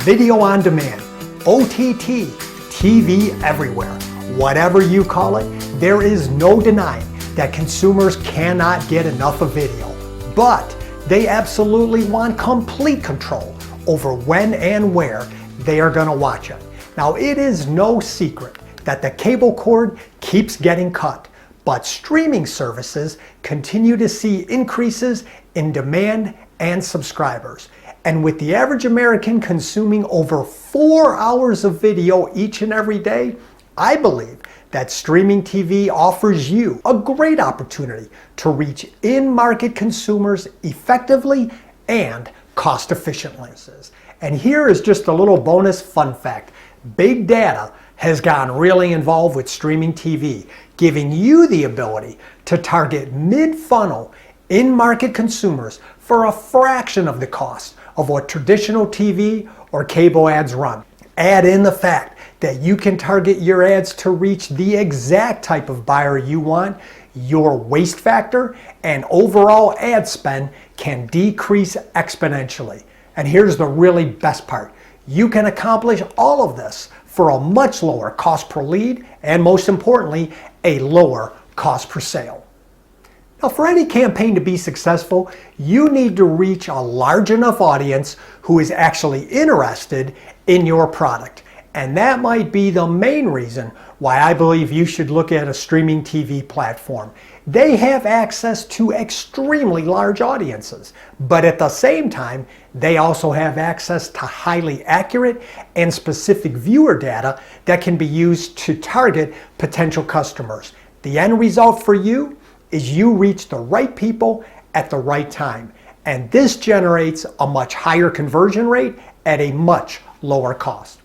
video on demand, OTT, TV everywhere. Whatever you call it, there is no denying that consumers cannot get enough of video. But they absolutely want complete control over when and where they are going to watch it. Now, it is no secret that the cable cord keeps getting cut, but streaming services continue to see increases in demand and subscribers. And with the average American consuming over 4 hours of video each and every day, I believe that streaming TV offers you a great opportunity to reach in-market consumers effectively and cost efficiently. And here is just a little bonus fun fact. Big data has gotten really involved with streaming TV, giving you the ability to target mid-funnel in-market consumers for a fraction of the cost of what traditional TV or cable ads run. Add in the fact that you can target your ads to reach the exact type of buyer you want, your waste factor and overall ad spend can decrease exponentially. And here's the really best part. You can accomplish all of this for a much lower cost per lead and, most importantly, a lower cost per sale. Now, for any campaign to be successful, you need to reach a large enough audience who is actually interested in your product. And that might be the main reason why I believe you should look at a streaming TV platform. They have access to extremely large audiences, but at the same time, they also have access to highly accurate and specific viewer data that can be used to target potential customers. The end result for you is you reach the right people at the right time. And this generates a much higher conversion rate at a much lower cost.